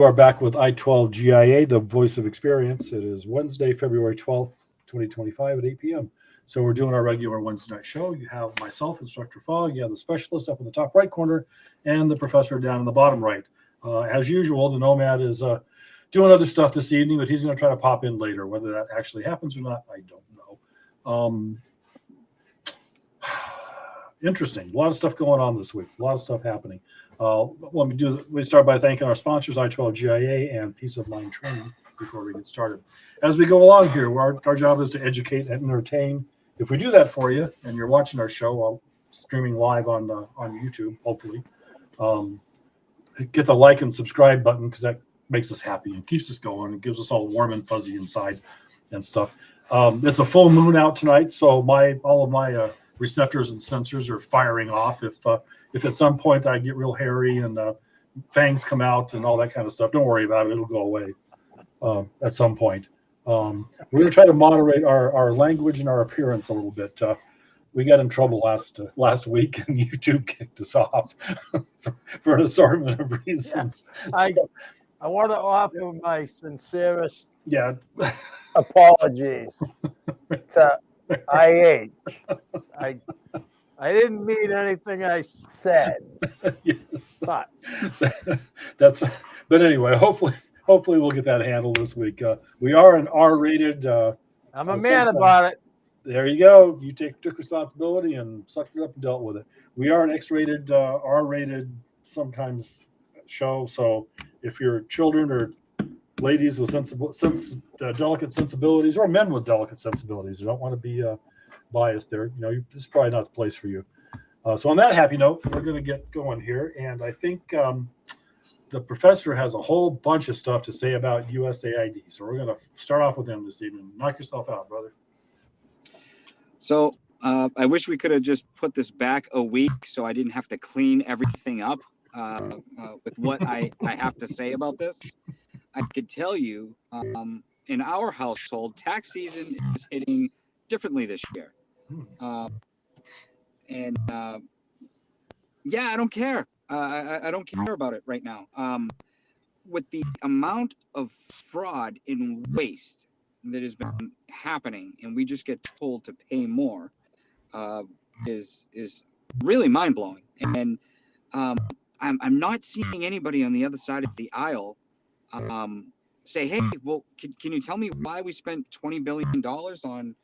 Are back with I-12 GIA, the voice of experience. It is Wednesday, February 12th, 2025 at 8 p.m. So we're doing our regular Wednesday night show. You have myself, Instructor Fogg, you have the specialist up in the top right corner, and the professor down in the bottom right. As usual, the Nomad is doing other stuff this evening, but he's going to try to pop in later. Whether that actually happens or not, I don't know. Interesting. A lot of stuff going on this week. A lot of stuff happening. Let me start by thanking our sponsors, I-12 GIA and Peace of Mind Training, before we get started. As we go along here, our job is to educate and entertain. If we do that for you, and you're watching our show while streaming live on YouTube, hopefully, get the like and subscribe button, because that makes us happy and keeps us going. It gives us all warm and fuzzy inside and stuff. It's a full moon out tonight, so all of my receptors and sensors are firing off. If at some point I get real hairy and fangs come out and all that kind of stuff, don't worry about it. It'll go away at some point. We're going to try to moderate our language and our appearance a little bit. We got in trouble last week, and YouTube kicked us off for an assortment of reasons. Yes. I want to offer my sincerest apologies to IH. I didn't mean anything I said. Yes. But but anyway, hopefully we'll get that handled this week. We are an R-rated. I'm a man about it. There you go. You took responsibility and sucked it up and dealt with it. We are an X-rated, R-rated sometimes show. So if you're children or ladies with delicate sensibilities, or men with delicate sensibilities, you don't want to be biased there. This is probably not the place for you. So on that happy note, we're going to get going here, and I think the professor has a whole bunch of stuff to say about USAID. So we're going to start off with him this evening. Knock yourself out, brother. So I wish we could have just put this back a week so I didn't have to clean everything up with what I have to say about this. I could tell you, in our household, tax season is hitting differently this year. I don't care. I don't care about it right now. With the amount of fraud and waste that has been happening, and we just get told to pay more, is really mind blowing. And I'm not seeing anybody on the other side of the aisle say, "Hey, well, can you tell me why we spent $20 billion on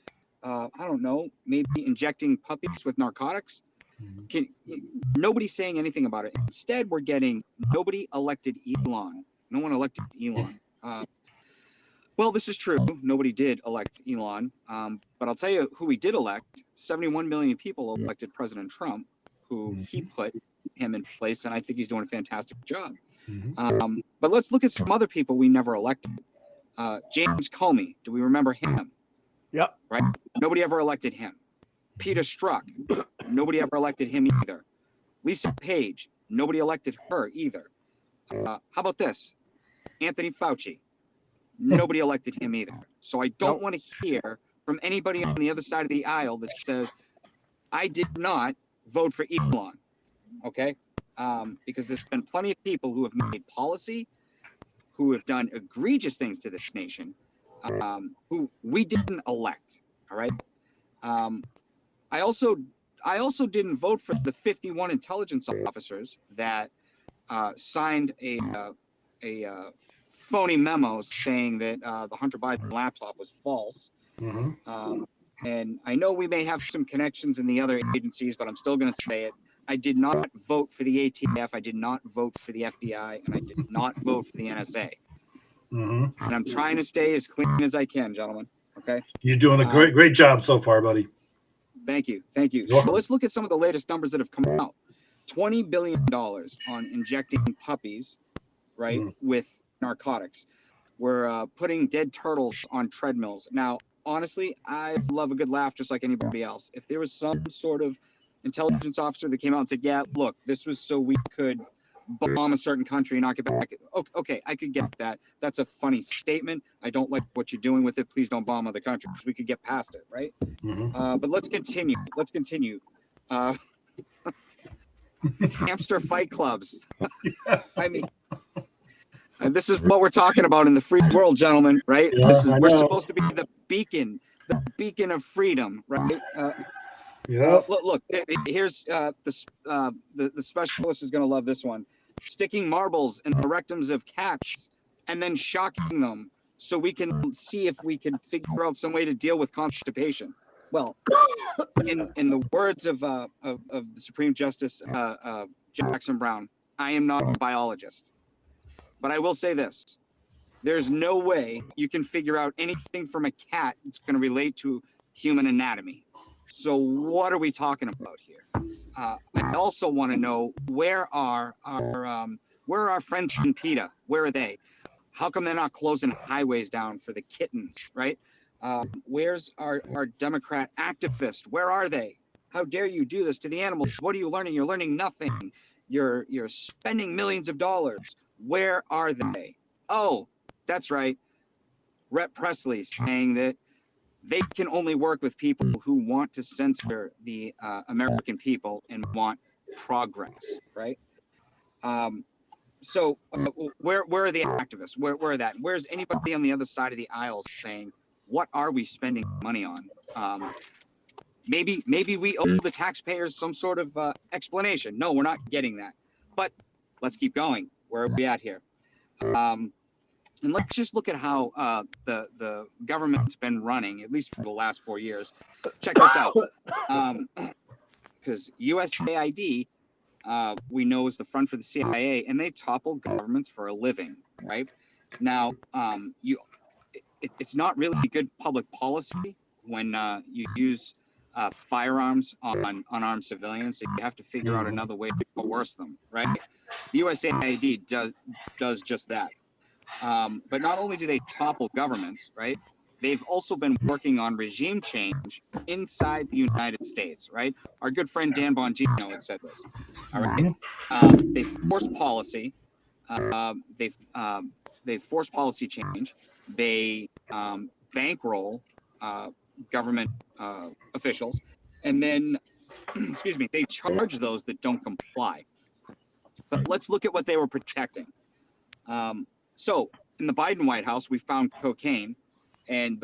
I don't know, maybe injecting puppies with narcotics?" Nobody's saying anything about it. Instead, we're getting nobody elected Elon. No one elected Elon. Well, this is true. Nobody did elect Elon. But I'll tell you who we did elect. 71 million people elected President Trump, who he put him in place, and I think he's doing a fantastic job. But let's look at some other people we never elected. James Comey. Do we remember him? Yep. Right? Nobody ever elected him. Peter Strzok. Nobody ever elected him either. Lisa Page. Nobody elected her either. How about this? Anthony Fauci. Nobody elected him either. So I don't want to hear from anybody on the other side of the aisle that says, I did not vote for Elon. Okay? Because there's been plenty of people who have made policy, who have done egregious things to this nation, who we didn't elect. All right. I also didn't vote for the 51 intelligence officers that signed a phony memo saying that the Hunter Biden laptop was false. And I know we may have some connections in the other agencies, but I'm still going to say it. I did not vote for the ATF. I did not vote for the FBI, and I did not vote for the NSA. And I'm trying to stay as clean as I can, gentlemen. Okay. You're doing a great job so far, buddy. Thank you. So let's look at some of the latest numbers that have come out. $20 billion on injecting puppies, right, with narcotics. We're putting dead turtles on treadmills. Now, honestly, I love a good laugh just like anybody else. If there was some sort of intelligence officer that came out and said, yeah, look, this was so we could bomb a certain country and knock it back. Okay, I could get that. That's a funny statement. I don't like what you're doing with it. Please don't bomb other countries. We could get past it, right? But let's continue. Hamster fight clubs. I mean, This is what we're talking about in the free world, gentlemen, right? Yeah, We're know. supposed to be the beacon of freedom, right? Yeah. Look, here's the specialist is going to love this one. Sticking marbles in the rectums of cats and then shocking them so we can see if we can figure out some way to deal with constipation. Well, in the words of the Supreme Justice Jackson Brown, I am not a biologist, but I will say this: there's no way you can figure out anything from a cat that's going to relate to human anatomy. So what are we talking about here? I also want to know where are our friends in PETA? Where are they? How come they're not closing highways down for the kittens, right? Where's our Democrat activists? Where are they? How dare you do this to the animals? What are you learning? You're learning nothing. You're spending millions of dollars. Where are they? Oh, that's right. Rhett Presley saying that they can only work with people who want to censor the American people and want progress, right? So where are the activists? Where are that? Where's anybody on the other side of the aisle saying, what are we spending money on? Maybe we owe the taxpayers some sort of explanation. No, we're not getting that. But let's keep going. Where are we at here? And let's just look at how the government's been running, at least for the last 4 years. Check this out. Because USAID, we know, is the front for the CIA, and they topple governments for a living, right? Now, it's not really good public policy when you use firearms on unarmed civilians. So you have to figure out another way to coerce them, right? The USAID does just that. But not only do they topple governments, right? They've also been working on regime change inside the United States, right? Our good friend Dan Bongino has said this. All right. They've forced policy. They've forced policy change. They bankroll government officials, and then, excuse me, they charge those that don't comply. But let's look at what they were protecting. So in the Biden White House, we found cocaine, and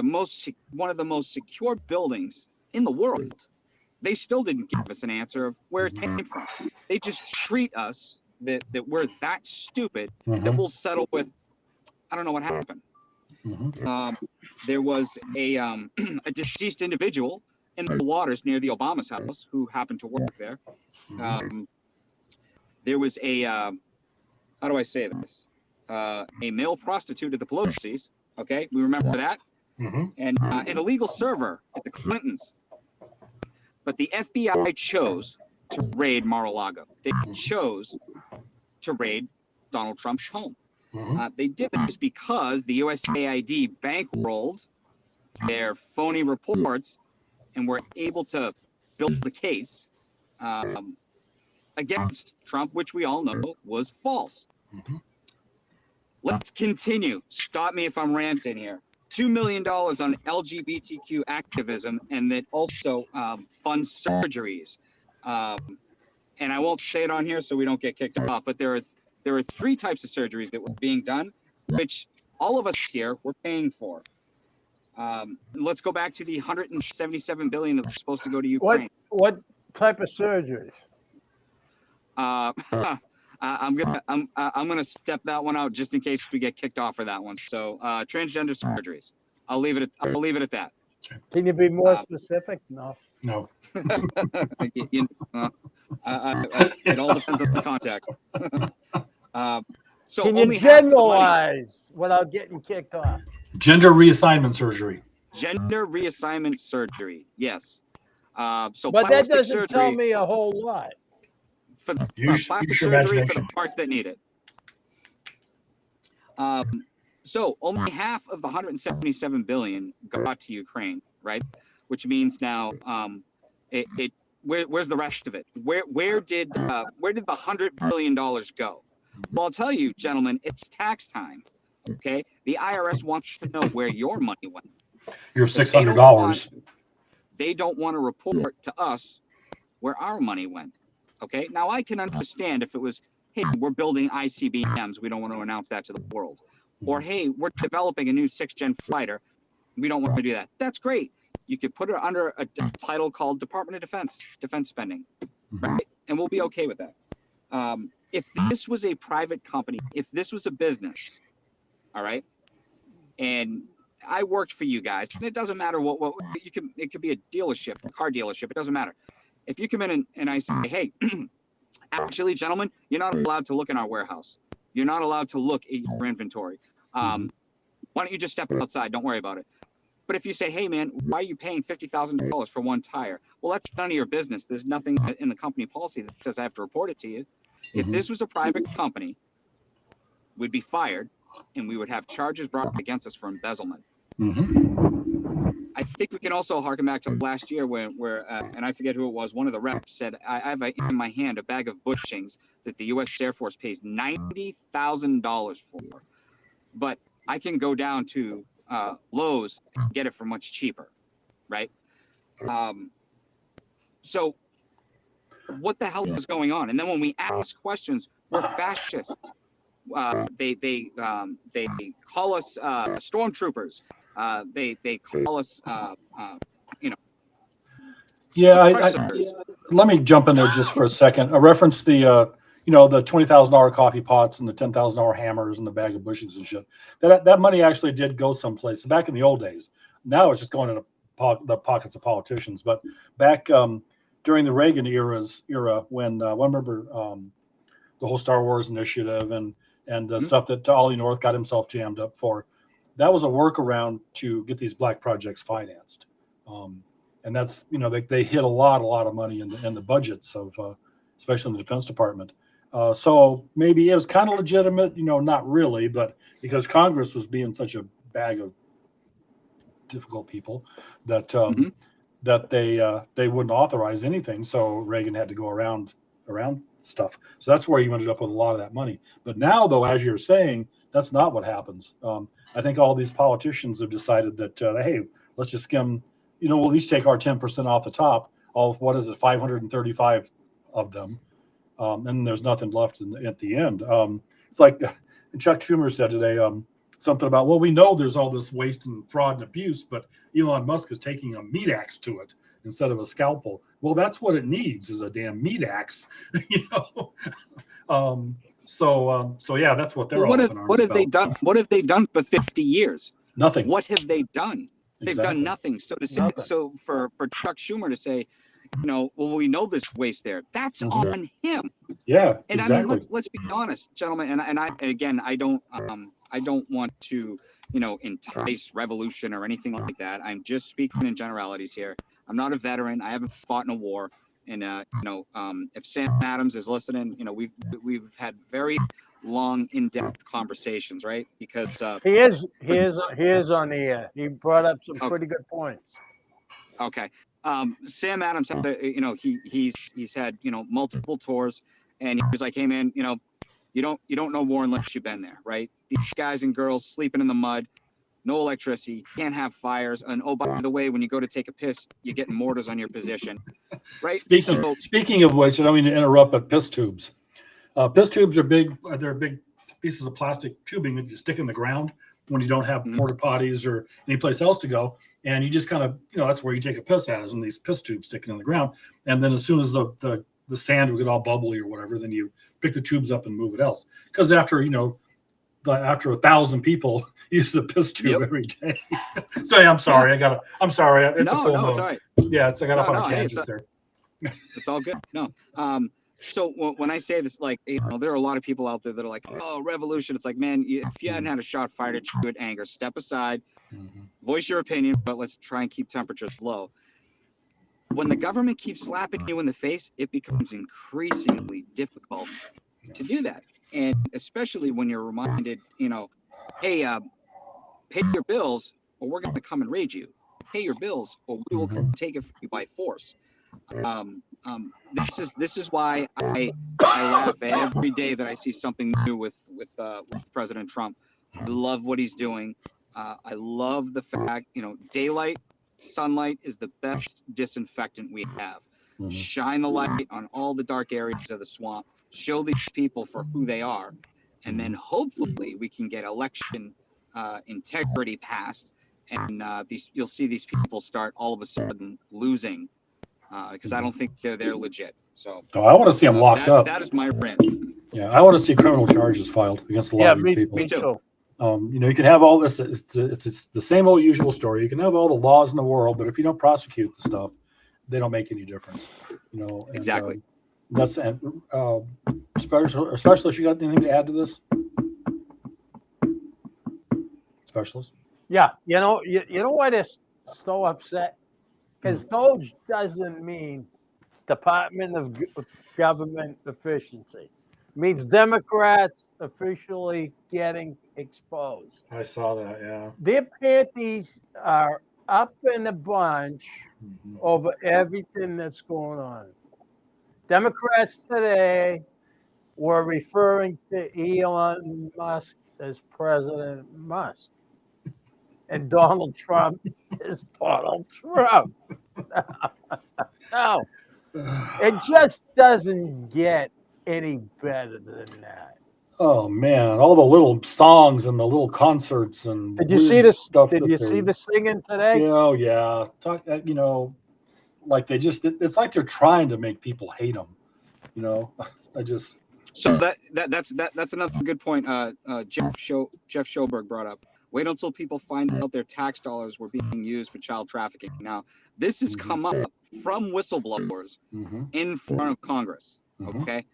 one of the most secure buildings in the world. They still didn't give us an answer of where it came from. They just treat us that we're that stupid that we'll settle with, I don't know what happened. There was a deceased individual in the waters near the Obama's house who happened to work there. There was a, how do I say this? A male prostitute at the Pelosi's. Okay, we remember that. And an illegal server at the Clintons. But the FBI chose to raid Mar-a-Lago. They chose to raid Donald Trump's home. They did this because the USAID bankrolled their phony reports and were able to build the case against Trump, which we all know was false. Let's continue. Stop me if I'm ranting here. $2 million on LGBTQ activism, and that also funds surgeries. And I won't say it on here so we don't get kicked off, but there are 3 types of surgeries that were being done, which all of us here were paying for. Let's go back to the $177 billion that was supposed to go to Ukraine. What type of surgeries? I'm gonna step that one out just in case we get kicked off for that one. So transgender surgeries. I'll leave it at that. Can you be more specific? No. No. It all depends on the context. So can you generalize without getting kicked off? Gender reassignment surgery. Gender reassignment surgery. Yes. So but that doesn't surgery, tell me a whole lot. For plastic surgery for the parts that need it. So only half of the $177 billion got to Ukraine, right? Which means now, where's the rest of it? Where did the $100 billion go? Well, I'll tell you, gentlemen, it's tax time. Okay, the IRS wants to know where your money went. Your $600. They don't want to report to us where our money went. Okay, now I can understand if it was hey, we're building ICBMs. We don't want to announce that to the world. Or, hey, we're developing a new 6th-gen fighter. We don't want to do that. That's great. You could put it under a title called Department of Defense spending, right? And we'll be okay with that. If this was a private company, if this was a business, all right, and I worked for you guys, and it doesn't matter what you can. It could be a dealership, a car dealership. It doesn't matter. If you come in and I say, hey, actually, gentlemen, you're not allowed to look in our warehouse. You're not allowed to look at your inventory. Why don't you just step outside? Don't worry about it. But if you say, hey, man, why are you paying $50,000 for one tire? Well, that's none of your business. There's nothing in the company policy that says I have to report it to you. If this was a private company, we'd be fired and we would have charges brought against us for embezzlement. I think we can also harken back to last year where and I forget who it was, one of the reps said, I have in my hand a bag of bushings that the U.S. Air Force pays $90,000 for. But I can go down to Lowe's and get it for much cheaper, right? So what the hell is going on? And then when we ask questions, we're fascists. They call us stormtroopers. They call us Yeah, oppressors. let me jump in there just for a second. I referenced the the $20,000 coffee pots and the $10,000 hammers and the bag of bushings and shit. That money actually did go someplace back in the old days. Now it's just going into the pockets of politicians. But back during the Reagan era, when I remember the whole Star Wars initiative and the stuff that Ollie North got himself jammed up for, that was a workaround to get these black projects financed. And that's they hit a lot of money in the budgets of especially in the Defense Department. So maybe it was kind of legitimate, not really, but because Congress was being such a bag of difficult people that that they wouldn't authorize anything. So Reagan had to go around stuff. So that's where you ended up with a lot of that money. But now, though, as you're saying, that's not what happens. I think all these politicians have decided that hey, let's just skim. We'll at least take our 10% off the top of 535 of them. And there's nothing left at the end. It's like Chuck Schumer said today, something about, well, we know there's all this waste and fraud and abuse, but Elon Musk is taking a meat axe to it instead of a scalpel. Well, that's what it needs, is a damn meat axe. So yeah, that's what they're all up in arms What have they about. done? What have they done for 50 years? Nothing. What have they done? They've Exactly. done nothing. So to say, so for Chuck Schumer to say, well, we know there's waste there. That's on him. Yeah, and exactly. I mean, let's be honest, gentlemen. And I don't want to entice revolution or anything like that. I'm just speaking in generalities here. I'm not a veteran. I haven't fought in a war. And if Sam Adams is listening, we've had very long, in-depth conversations, right? Because he is on the air. He brought up some pretty good points. Okay. Sam Adams had he's had multiple tours, and he was like, hey man, you don't know war unless you've been there, right? These guys and girls sleeping in the mud, no electricity, can't have fires, and oh, by the way, when you go to take a piss, you're getting mortars on your position, right? Speaking of which, I don't mean to interrupt, but piss tubes. Piss tubes are big. They're big pieces of plastic tubing that you stick in the ground when you don't have porta potties or any place else to go, and you just kind of that's where you take a piss at, is in these piss tubes sticking in the ground. And then as soon as the sand will get all bubbly or whatever, then you pick the tubes up and move it else. Because after 1,000 people use the piss tube every day. So yeah, I'm sorry. I'm sorry. It's a full it's all right. Yeah, I got off on a tangent there. It's all good. No. So when I say this, like, there are a lot of people out there that are like, oh, revolution. It's like, man, if you hadn't had a shot fired at you at anger, step aside, voice your opinion, but let's try and keep temperatures low. When the government keeps slapping you in the face, it becomes increasingly difficult to do that. And especially when you're reminded, hey, pay your bills or we're going to come and raid you. Pay your bills or we will come take it from you by force. This is why I laugh every day that I see something new with President Trump. I love what he's doing. I love the fact, daylight, sunlight is the best disinfectant we have. Shine the light on all the dark areas of the swamp. show these people for who they are, and then hopefully we can get election integrity passed, and you'll see these people start all of a sudden losing because I don't think they're legit. So I want to see them locked up. That is my rant. Yeah, I want to see criminal charges filed against a lot of these people. Me too. You can have all this. It's the same old usual story. You can have all the laws in the world, but if you don't prosecute the stuff, they don't make any difference. And, Exactly. That's specialist. You got anything to add to this? Specialist. Yeah, you know why they're so upset? Because Doge doesn't mean Department of Government Efficiency. It means Democrats officially getting exposed. I saw that. Yeah. Their panties are up in a bunch over everything that's going on. Democrats today were referring to Elon Musk as President Musk. And Donald Trump is Donald Trump. No, it just doesn't get any better than that. Oh man, all the little songs and the little concerts and Did you see the stuff? Did you see the singing today? Oh yeah, like they just—it's like they're trying to make people hate them. So that's another good point. Jeff Schoberg brought up. Wait until people find out their tax dollars were being used for child trafficking. Now, this has come up from whistleblowers in front of Congress. Okay,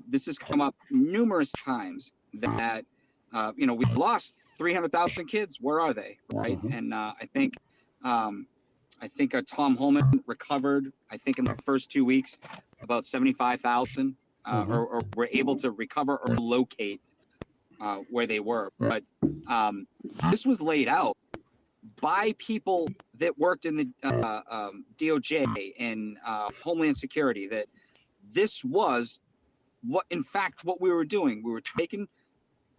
this has come up numerous times that we lost 300,000 kids. Where are they? Right, and I think Tom Holman recovered. I think in the first 2 weeks, about 75,000, or were able to recover or locate where they were. But this was laid out by people that worked in the DOJ and Homeland Security, that this was what we were doing. We were taking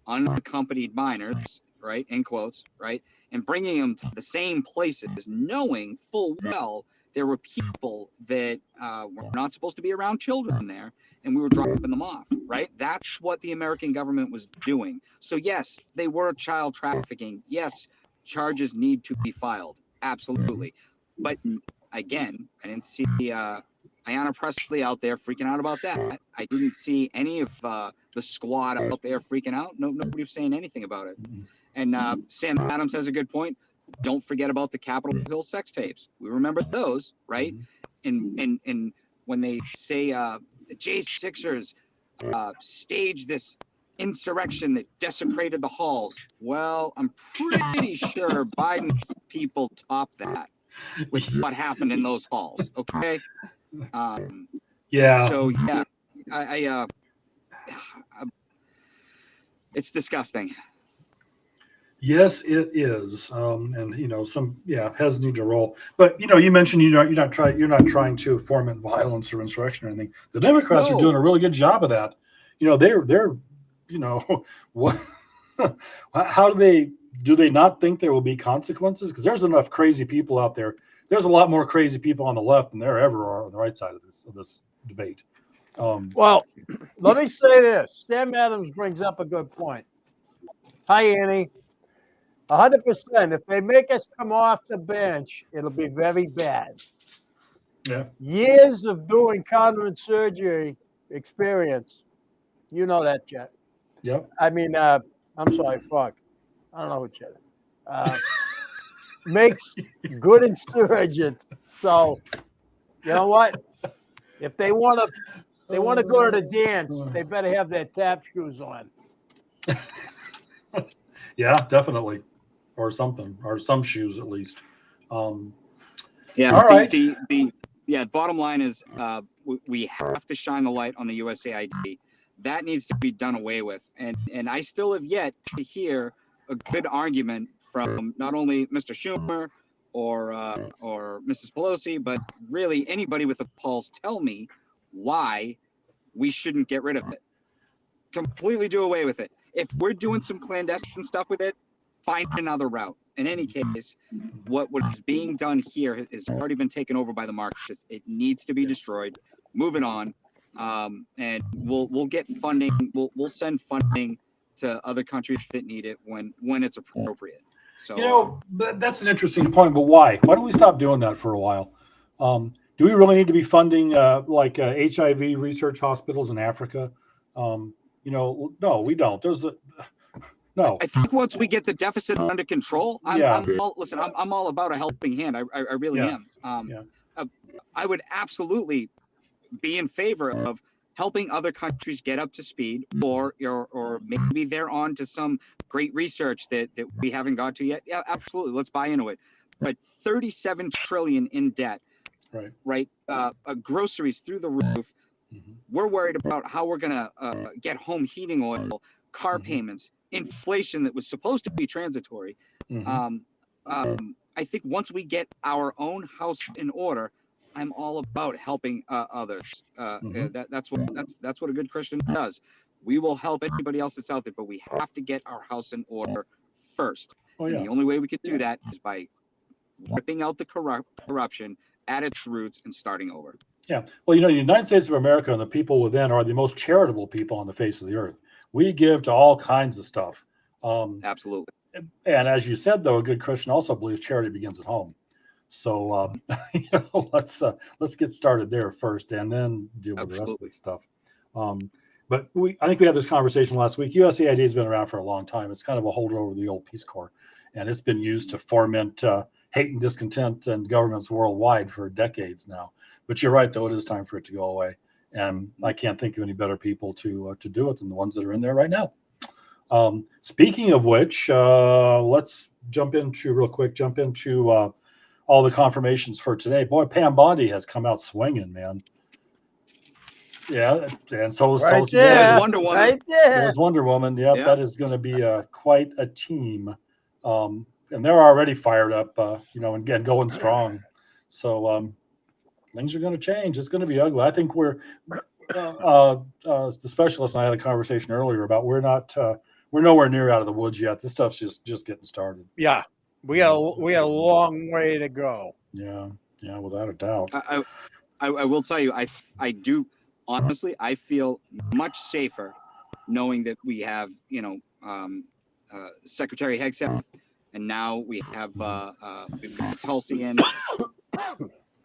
unaccompanied minors, right, in quotes, right, and bringing them to the same places, knowing full well there were people that were not supposed to be around children there, and we were dropping them off, right? That's what the American government was doing. So yes, they were child trafficking. Yes, charges need to be filed. Absolutely. But again, I didn't see Ayanna Pressley out there freaking out about that. I didn't see any of the squad out there freaking out. Nobody was saying anything about it. And Sam Adams has a good point. Don't forget about the Capitol Hill sex tapes. We remember those, right? And when they say the J6ers staged this insurrection that desecrated the halls, well, I'm pretty sure Biden's people topped that with what happened in those halls. Okay. Yeah. So yeah, I it's disgusting. Yes, it is, and some heads need to roll. But you mentioned you're not trying to foment violence or insurrection or anything. The Democrats are doing a really good job of that. They're what? How do they not think there will be consequences? Because there's enough crazy people out there. There's a lot more crazy people on the left than there ever are on the right side of this debate. Well, let me say this. Sam Adams brings up a good point. Hi, Annie. 100%. If they make us come off the bench, it'll be very bad. Yeah. Years of doing counterinsurgery experience. You know that, Chet. Yep. I mean, I'm sorry, fuck. I don't know who Chet makes good insurgents. So, you know what? If they want to go to the dance, they better have their tap shoes on. Yeah, definitely. Or something, or some shoes at least. Yeah. All right. The bottom line is we have to shine the light on the USAID. That needs to be done away with. And I still have yet to hear a good argument from not only Mr. Schumer or Mrs. Pelosi, but really anybody with a pulse tell me why we shouldn't get rid of it. Completely do away with it. If we're doing some clandestine stuff with it, find another route. In any case, what is being done here has already been taken over by the markets. It needs to be destroyed. Moving on. and we'll get funding. We'll send funding to other countries that need it when it's appropriate. So that's an interesting point, but why? Why don't we stop doing that for a while? Do we really need to be funding like HIV research hospitals in Africa? No, we don't. No. I think once we get the deficit under control, I'm all about a helping hand. I really am. I would absolutely be in favor of helping other countries get up to speed, or maybe they're on to some great research that we haven't got to yet. Yeah, absolutely. Let's buy into it. But 37 trillion in debt, right? Groceries through the roof. Mm-hmm. We're worried about how we're gonna get home heating oil, car payments, inflation that was supposed to be transitory. Mm-hmm. I think once we get our own house in order, I'm all about helping others. That's what a good Christian does. We will help anybody else that's out there, but we have to get our house in order first. And the only way we can do that is by ripping out the corruption at its roots and starting over. Yeah. Well, the United States of America and the people within are the most charitable people on the face of the earth. We give to all kinds of stuff. Absolutely. And as you said, though, a good Christian also believes charity begins at home. So let's get started there first, and then deal with the rest of the stuff. But I think we had this conversation last week. USAID has been around for a long time. It's kind of a holdover of the old Peace Corps, and it's been used to foment hate and discontent in governments worldwide for decades now. But you're right, though, it is time for it to go away. And I can't think of any better people to do it than the ones that are in there right now. Speaking of which, let's jump into all the confirmations for today. Boy, Pam Bondi has come out swinging, man. Yeah, and so Right there. there, Wonder Woman. right there. There's Wonder Woman. Yep, that is going to be quite a team. And they're already fired up, and going strong. So things are going to change. It's going to be ugly. I think the specialist and I had a conversation earlier about we're nowhere near out of the woods yet. This stuff's just getting started. Yeah, we got a long way to go. Yeah, without a doubt. I will tell you, I do honestly. I feel much safer knowing that we have Secretary Hegseth, and now we have we've got Tulsi in.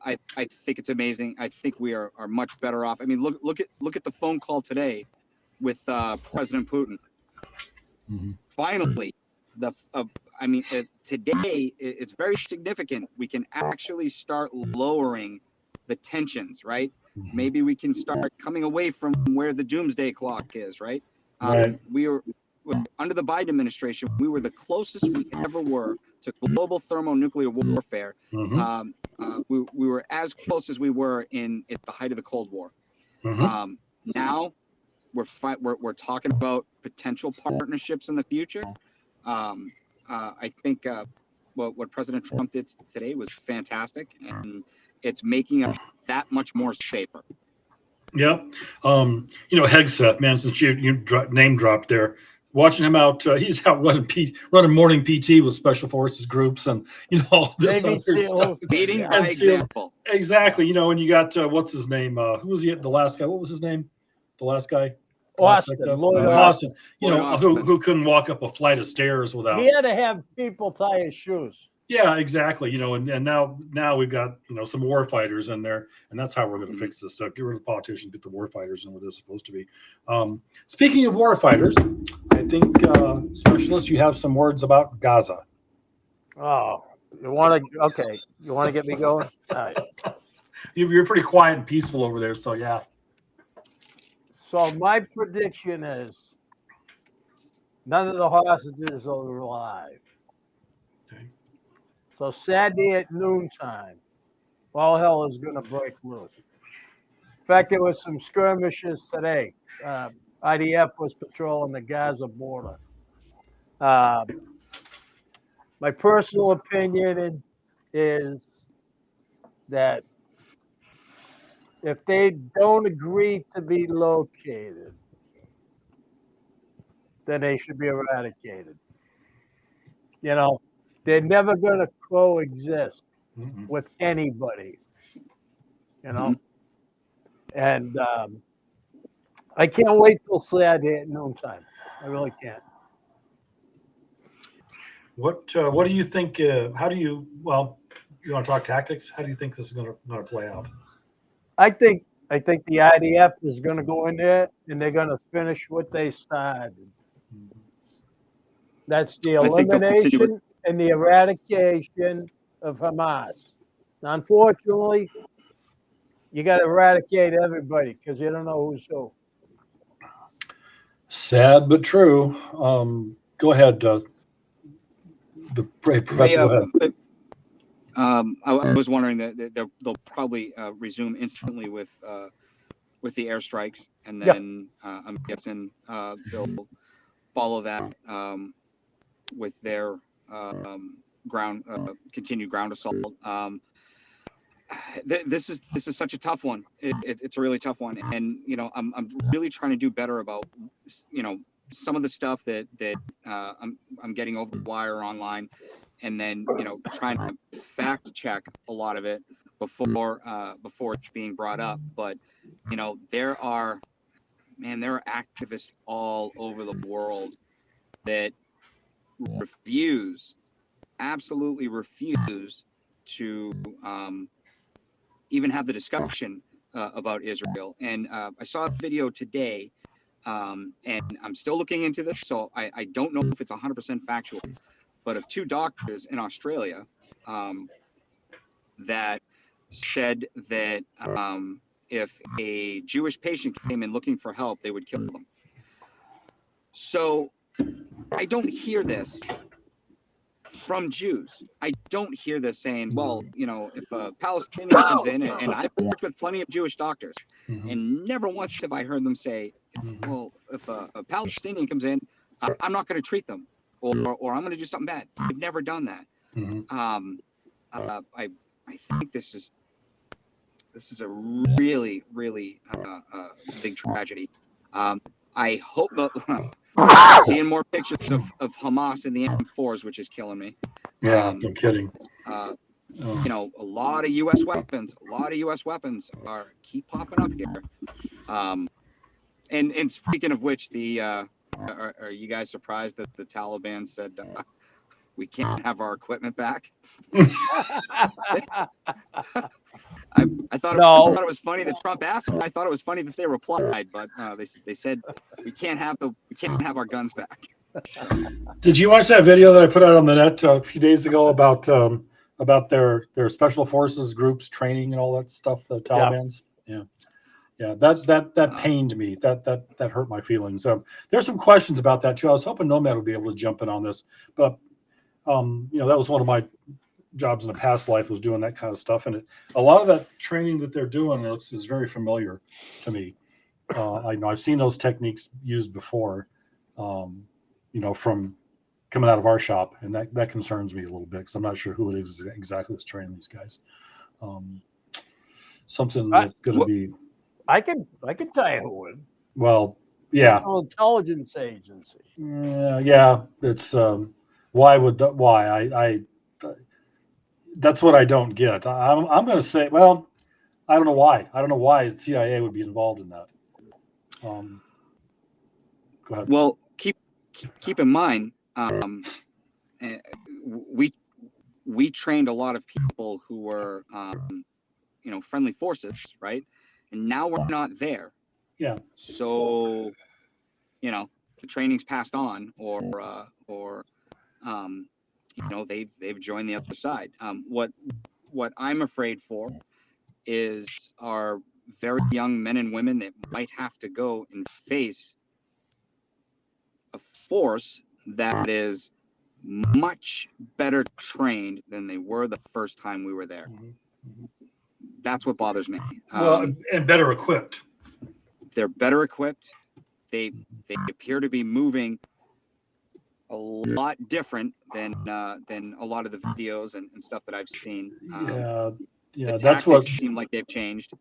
I think it's amazing. I think we are much better off. I mean, look at the phone call today with President Putin. Mm-hmm. Finally, today it's very significant. We can actually start lowering the tensions, right? Mm-hmm. Maybe we can start coming away from where the doomsday clock is, right? Right. We were under the Biden administration. We were the closest we ever were to global thermonuclear warfare. Mm-hmm. We were as close as we were at the height of the Cold War. Mm-hmm. Now we're talking about potential partnerships in the future. I think what President Trump did today was fantastic, and it's making us that much more safer. Yep. Hegseth, man, since you name dropped there, watching him out, he's out running morning PT with special forces groups and all this other stuff. Leading by example. Exactly. And you got what's his name? Who was the last guy? What was his name? The last guy? Lloyd Austin. Austin. Who couldn't walk up a flight of stairs without. He had to have people tie his shoes. Yeah, exactly. And now we've got some war fighters in there, and that's how we're going to fix this stuff. Get rid of the politicians, get the war fighters in where they're supposed to be. Speaking of war fighters, I think specialist, you have some words about Gaza. Oh, you want to get me going? All right. You're pretty quiet and peaceful over there, so yeah. So my prediction is none of the hostages are alive. Okay. So Saturday at noontime, all hell is going to break loose. In fact, there was some skirmishes today. IDF was patrolling the Gaza border. My personal opinion is that if they don't agree to be located, then they should be eradicated. They're never going to coexist with anybody, And I can't wait till Saturday at noontime. I really can't. What do you think? How do you? Well, you want to talk tactics? How do you think this is going to play out? I think the IDF is going to go in there and they're going to finish what they started. That's the I think they'll continue with- elimination and the eradication of Hamas. Now, unfortunately, you got to eradicate everybody because you don't know who's who. Sad but true. Go ahead, Professor. Go ahead. I was wondering that they'll probably resume instantly with the airstrikes, and then I'm guessing they'll follow that with their continued ground assault. This is such a tough one. It's a really tough one, and I'm really trying to do better about some of the stuff that I'm getting over the wire online, and then trying to fact check a lot of it before it's being brought up. But there are activists all over the world that absolutely refuse to even have the discussion about Israel. And I saw a video today, and I'm still looking into this, so I don't know if it's 100% factual, but of two doctors in Australia that said that if a Jewish patient came in looking for help, they would kill them. So I don't hear this from Jews. I don't hear this saying, well, if a Palestinian comes in, and I've worked with plenty of Jewish doctors, and never once have I heard them say, well, if a Palestinian comes in, I'm not going to treat them, or I'm going to do something bad. I've never done that. I think this is a really, really big tragedy. I hope that seeing more pictures of Hamas in the M4s, which is killing me. Yeah, no kidding. A lot of U.S. weapons. Keep popping up here. And speaking of which, are you guys surprised that the Taliban said we can't have our equipment back? I thought it was funny that Trump asked. I thought it was funny that they replied, but they said we can't have our guns back. Did you watch that video that I put out on the net a few days ago about their special forces groups training and all that stuff? The Taliban's, yeah. That pained me. That hurt my feelings. There's some questions about that too. I was hoping Nomad would be able to jump in on this, but that was one of my jobs in a past life, was doing that kind of stuff, and a lot of that training that they're doing is very familiar to me. I've seen those techniques used before, from coming out of our shop, and that concerns me a little bit because I'm not sure who it is exactly that's training these guys. Something that's going to be. I can tell you who it. Well, yeah. Central Intelligence Agency. Yeah, it's why I that's what I don't get. I'm going to say, well, I don't know why. I don't know why the CIA would be involved in that. Go ahead. Well, keep in mind, we trained a lot of people who were, friendly forces, right? And now we're not there. Yeah. So, the training's passed on, or they've joined the other side. What I'm afraid for is our very young men and women that might have to go and face a force that is much better trained than they were the first time we were there. That's what bothers me. And better equipped. They're better equipped. They appear to be moving a lot different than a lot of the videos and stuff that I've seen. Yeah, that's what seem like they've changed.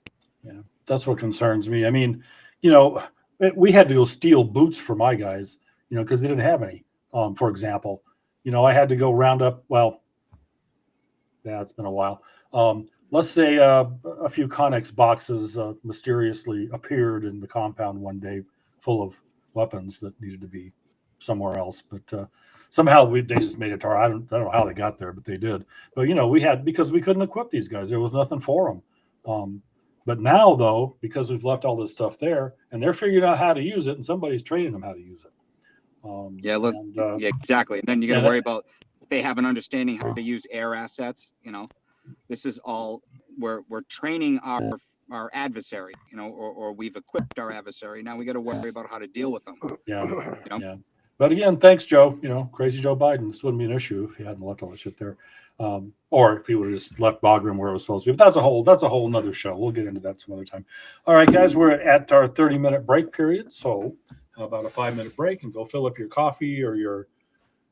Yeah, that's what concerns me. I mean, we had to go steal boots for my guys, because they didn't have any. For example, I had to go round up. Well, yeah, it's been a while. let's say a few Connex boxes mysteriously appeared in the compound one day, full of weapons that needed to be somewhere else. But somehow they just made it to our. I don't know how they got there, but they did. But we had, because we couldn't equip these guys. There was nothing for them. But now, though, because we've left all this stuff there, and they're figuring out how to use it, and somebody's training them how to use it. Yeah, exactly. And then you got to worry about if they have an understanding how to use air assets. This is all we're training our adversary. Or we've equipped our adversary. Now we got to worry about how to deal with them. Yeah. But again, thanks, Joe. Crazy Joe Biden. This wouldn't be an issue if he hadn't left all that shit there, or if he would have just left Bagram where it was supposed to be. But that's a whole nother show. We'll get into that some other time. All right, guys, we're at our 30-minute break period. So how about a 5-minute break and go fill up your coffee or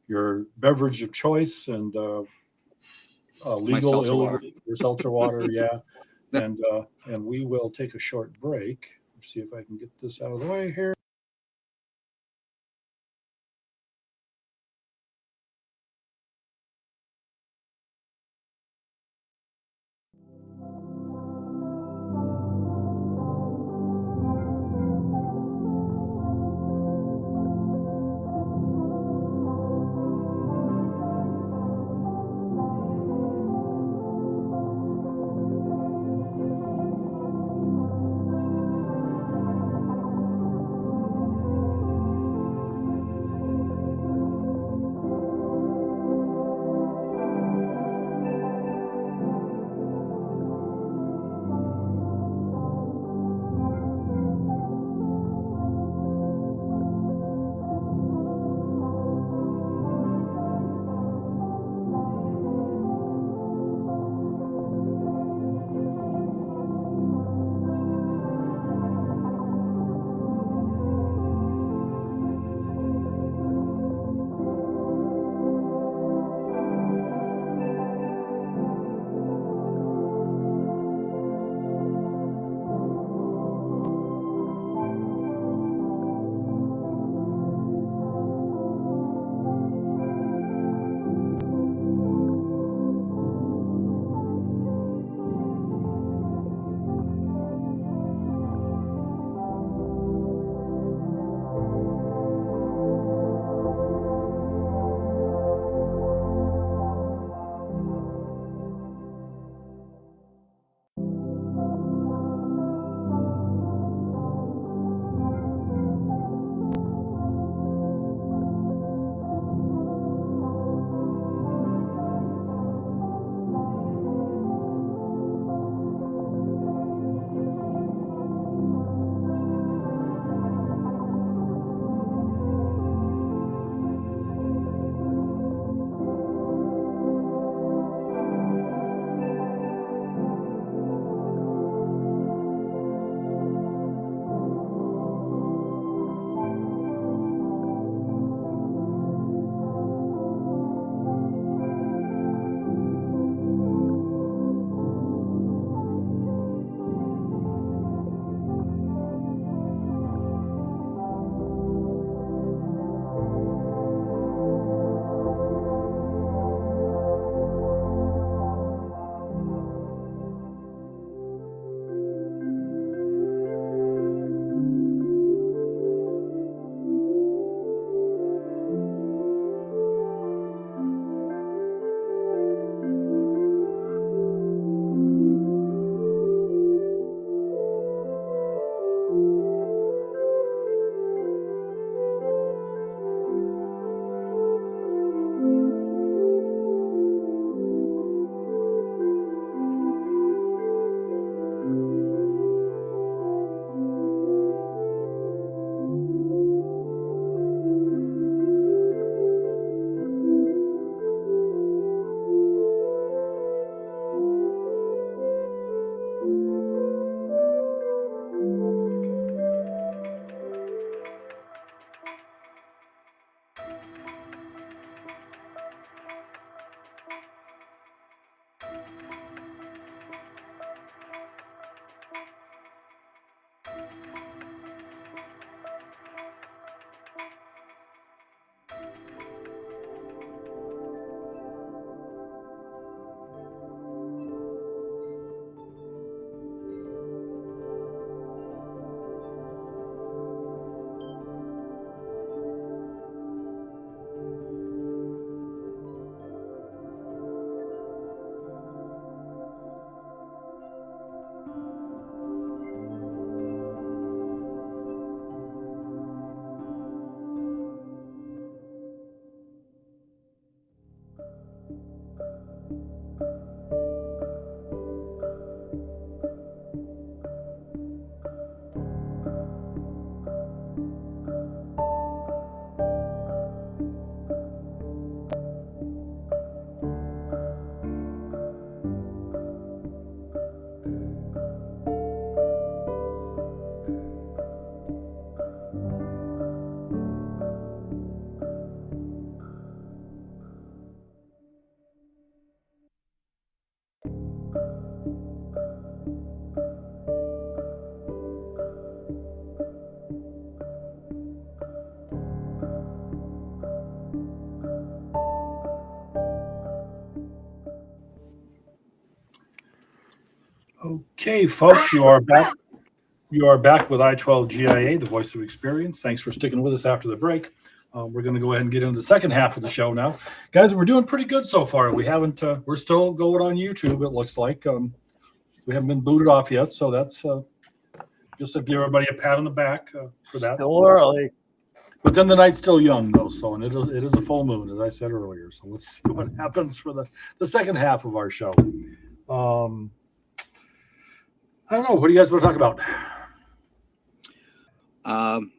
your beverage of choice and legal, illegal, your seltzer water, yeah. And we will take a short break. Let's see if I can get this out of the way here. Okay, folks, you are back. You are back with I-12 GIA, the voice of experience. Thanks for sticking with us after the break. We're going to go ahead and get into the second half of the show now, guys. We're doing pretty good so far. We haven't. We're still going on YouTube. It looks like we haven't been booted off yet, so that's just to give everybody a pat on the back for that. Still early. But then the night's still young, though, so and it is a full moon, as I said earlier. So let's see what happens for the second half of our show. I don't know. What do you guys want to talk about?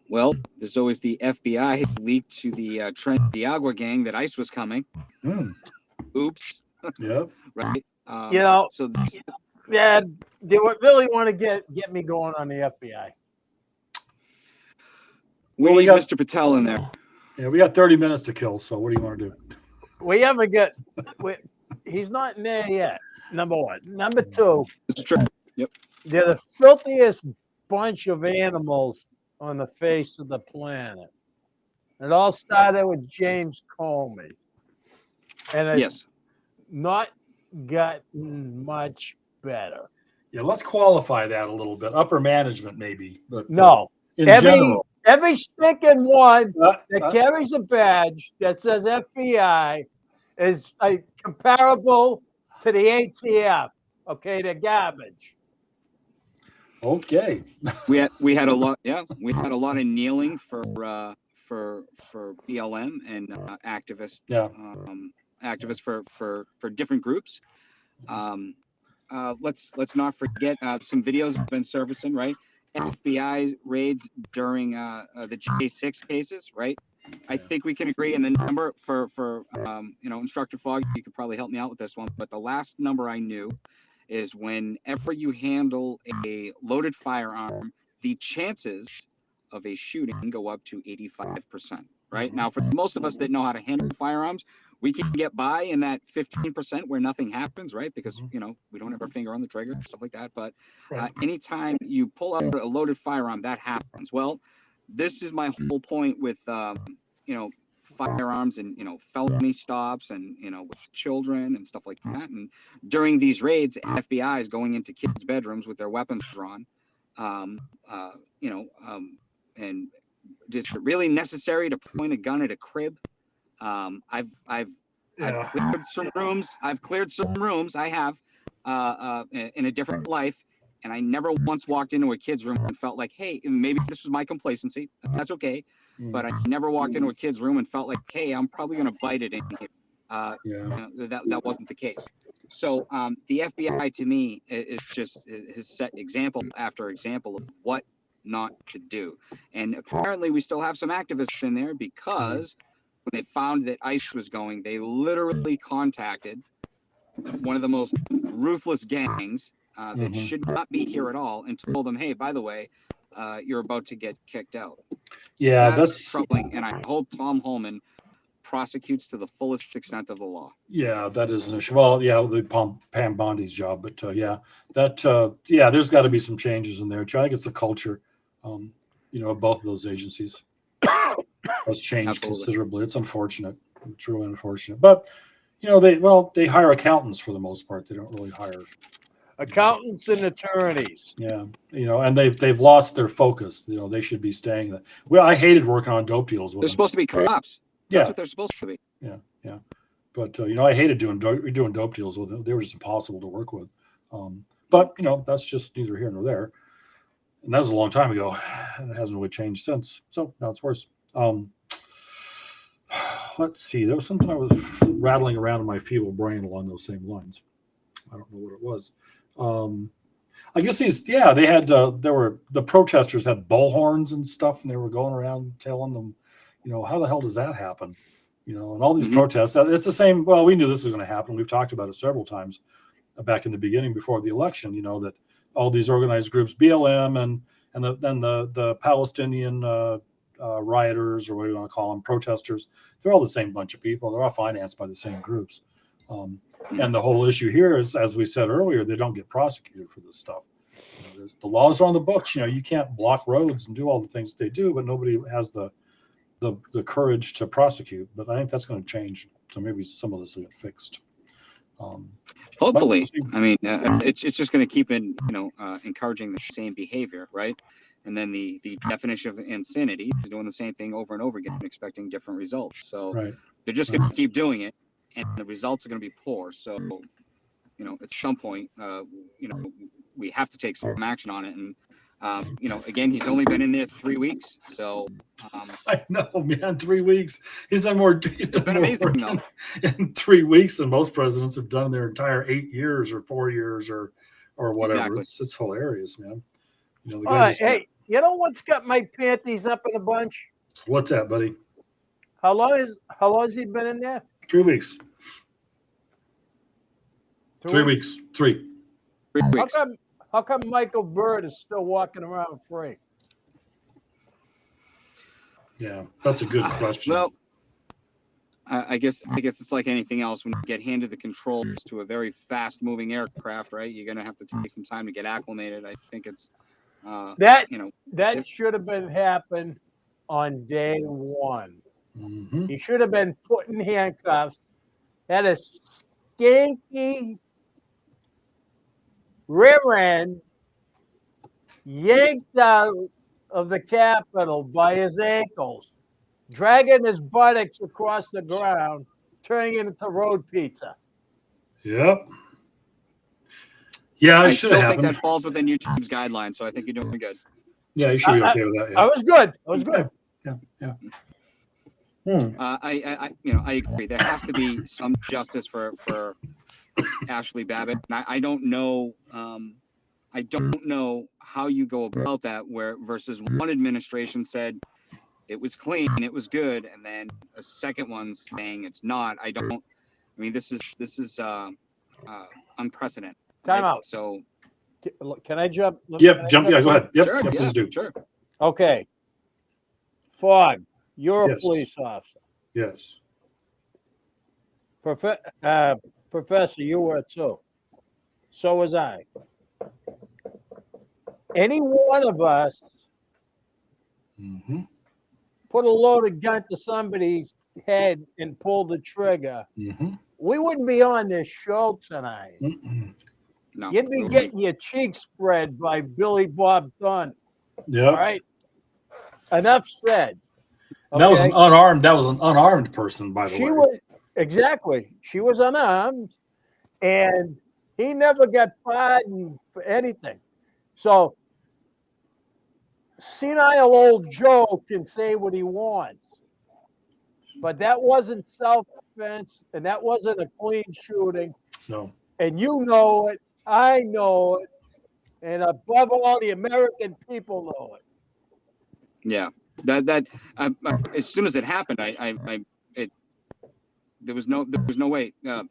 Well, there's always the FBI leaked to the Tren Diagua gang that ICE was coming. Oops. Yep. Right. So yeah, they would really want to get me going on the FBI. We got Mr. Patel in there. Yeah, we got 30 minutes to kill. So what do you want to do? We haven't got. He's not in there yet. Number one. Number two. It's true. Yep. They're the filthiest bunch of animals on the face of the planet. It all started with James Comey. And it's not gotten much better. Yeah, let's qualify that a little bit. Upper management, maybe. But no. In general. Every stinking one that carries a badge that says FBI is comparable to the ATF. Okay, they're garbage. Okay. We had a lot. Yeah, we had a lot of kneeling for BLM and activists. Yeah. Activists for different groups. Let's not forget some videos have been surfacing, right? FBI raids during the J6 cases, right? I think we can agree. And the number for Instructor Fogg, you could probably help me out with this one. But the last number I knew is whenever you handle a loaded firearm, the chances of a shooting go up to 85%, right? Now, for most of us that know how to handle firearms, we can get by in that 15% where nothing happens, right? Because, we don't have our finger on the trigger, stuff like that. But anytime you pull out a loaded firearm, that happens. Well, this is my whole point with, firearms and felony stops and with children and stuff like that. And during these raids, FBI is going into kids' bedrooms with their weapons drawn. And is it really necessary to point a gun at a crib? I've cleared some rooms. I have in a different life. And I never once walked into a kid's room and felt like, hey, maybe this was my complacency. That's okay. But I never walked into a kid's room and felt like, hey, I'm probably going to bite it in here. That wasn't the case. So the FBI to me is just has set example after example of what not to do. And apparently we still have some activists in there because when they found that ICE was going, they literally contacted one of the most ruthless gangs that should not be here at all and told them, hey, by the way, you're about to get kicked out. Yeah, that's troubling. And I hope Tom Holman prosecutes to the fullest extent of the law. Yeah, that is an issue. Well, yeah, the Pam Bondi's job, but there's got to be some changes in there too. I think it's the culture, of both of those agencies has changed considerably. It's unfortunate, it's really unfortunate. But they hire accountants for the most part. They don't really hire accountants and attorneys. Yeah, and they've lost their focus. They should be staying. Well, I hated working on dope deals with them. They're supposed to be cops. That's what they're supposed to be. Yeah. But I hated doing dope deals with them. They were just impossible to work with. But that's just neither here nor there. And that was a long time ago, and it hasn't really changed since. So now it's worse. let's see. There was something I was rattling around in my feeble brain along those same lines. I don't know what it was. I guess they had, the protesters had bullhorns and stuff, and they were going around telling them, how the hell does that happen? And all these protests, it's the same. Well, we knew this was going to happen. We've talked about it several times back in the beginning before the election, that all these organized groups, BLM and then the Palestinian rioters, or what do you want to call them, protesters, they're all the same bunch of people. They're all financed by the same groups. And the whole issue here is, as we said earlier, they don't get prosecuted for this stuff. The laws are on the books. You can't block roads and do all the things they do, but nobody has the courage to prosecute. But I think that's going to change. So maybe some of this will get fixed. Hopefully, I mean, it's just going to keep encouraging the same behavior, right? And then the definition of insanity is doing the same thing over and over again, and expecting different results. So they're just going to keep doing it, and the results are going to be poor. So, at some point, we have to take some action on it. And again, he's only been in there 3 weeks, so I know, man, 3 weeks. He's done more. He's done been more amazing, work though. in 3 weeks than most presidents have done their entire 8 years or 4 years or whatever. Exactly. It's hilarious, man. The All right, hey, you know what's got my panties up in a bunch? What's that, buddy? How long has he been in there? 3 weeks. 2 3 weeks. 3. 3 weeks. How come Michael Bird is still walking around free? Yeah, that's a good question. Well, I guess it's like anything else. When you get handed the controls to a very fast-moving aircraft, right? You're gonna have to take some time to get acclimated. I think it's that should have been happened on day one. Mm-hmm. He should have been put in handcuffs. Had a skanky rear end yanked out of the Capitol by his ankles, dragging his buttocks across the ground, turning it into road pizza. Yep. Yeah, I it should still have think happened. that falls within YouTube's guidelines, so I think you're doing good. Yeah, you should be okay with that. Yeah. I was good. I was good. Yeah. I agree. There has to be some justice for Ashley Babbitt. And I don't know. I don't know how you go about that. Versus one administration said it was clean, it was good, and then a second one saying it's not. I mean, this is unprecedented. Time right? out. So, can I jump? Yep, jump. Yeah, go ahead. Yep, sure, please do. Sure. Okay. Fogg, you're a Yes. police officer. Yes. Professor, you were too. So was I. Any one of us Mm-hmm. put a loaded gun to somebody's head and pull the trigger, Mm-hmm. we wouldn't be on this show tonight. Mm-mm. No. You'd be getting your cheeks spread by Billy Bob Thornton. Yep. All right. Enough said. That was Okay? an unarmed person, by the She way. was exactly. She was unarmed, and he never got pardoned for anything. So senile old Joe can say what he wants, but that wasn't self-defense, and that wasn't a clean shooting. No. And you know it. I know it. And above all, the American people know it. Yeah. That as soon as it happened, there was no way. And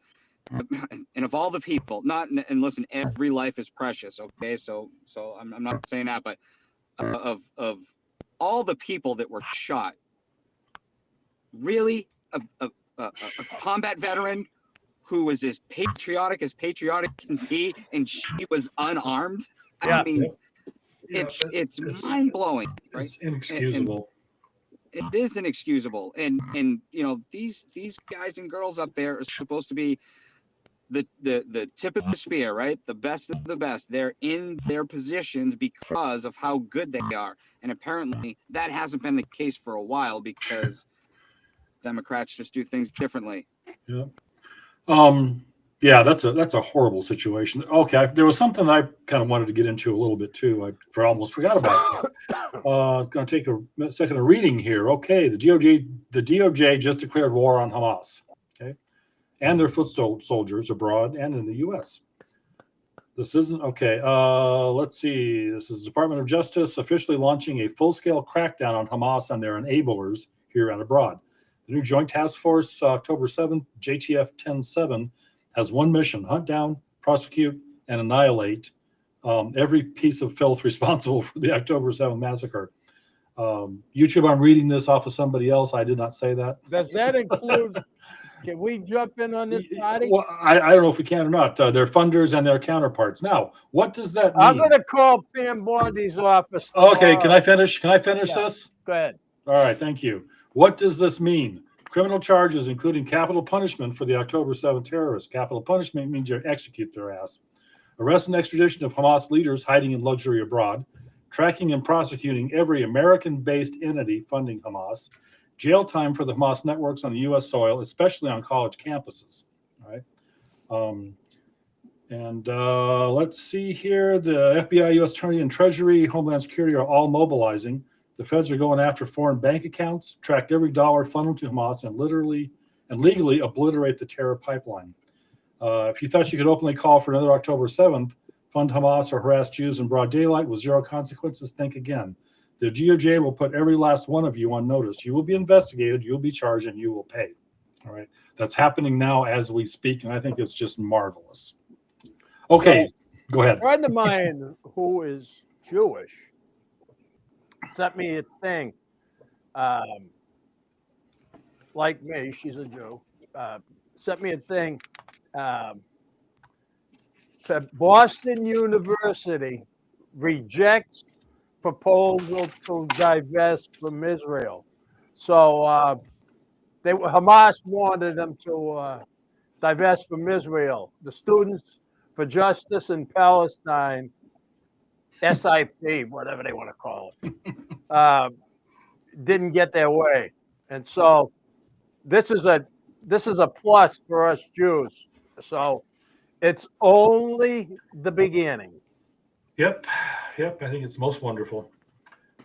of all the people, and listen, every life is precious. Okay, so I'm not saying that, but of all the people that were shot, really a combat veteran who was as patriotic can be, and she was unarmed. Yeah. I mean, it's mind blowing, right? It's inexcusable. It is inexcusable, and these guys and girls up there are supposed to be the tip of the spear, right? The best of the best. They're in their positions because of how good they are, and apparently that hasn't been the case for a while because Democrats just do things differently. Yeah. Yeah, that's a horrible situation. Okay, there was something I kind of wanted to get into a little bit too. Almost forgot about it. Going to take a second of reading here. Okay, the DOJ just declared war on Hamas. Okay, and their foot soldiers abroad and in the U.S. This isn't okay. Let's see. This is the Department of Justice officially launching a full-scale crackdown on Hamas and their enablers here and abroad. The new Joint Task Force, October 7th, JTF 10-7, has one mission: hunt down, prosecute, and annihilate every piece of filth responsible for the October 7th massacre. YouTube, I'm reading this off of somebody else. I did not say that. Does that include? Can we jump in on this party? Well, I don't know if we can or not. Their funders and their counterparts. Now, what does that mean? I'm going to call Pam Bondi's office. Okay, can I finish? Can I finish this? Go ahead. All right, thank you. What does this mean? Criminal charges, including capital punishment for the October 7th terrorists. Capital punishment means you execute their ass. Arrest and extradition of Hamas leaders hiding in luxury abroad. Tracking and prosecuting every American-based entity funding Hamas. Jail time for the Hamas networks on the U.S. soil, especially on college campuses. All right. Let's see here. The FBI, U.S. Attorney, and Treasury, Homeland Security are all mobilizing. The feds are going after foreign bank accounts, track every dollar funneled to Hamas, and literally and legally obliterate the terror pipeline. If you thought you could openly call for another October 7th, fund Hamas, or harass Jews in broad daylight with zero consequences, think again. The DOJ will put every last one of you on notice. You will be investigated, you'll be charged, and you will pay. All right. That's happening now as we speak, and I think it's just marvelous. Okay, so, go ahead. A friend of mine who is Jewish sent me a thing. Like me, she's a Jew. Sent me a thing. Boston University rejects proposal to divest from Israel. So Hamas wanted them to divest from Israel. The Students for Justice in Palestine, SIP, whatever they want to call it, didn't get their way, and so this is a plus for us Jews. So it's only the beginning. Yep. I think it's most wonderful.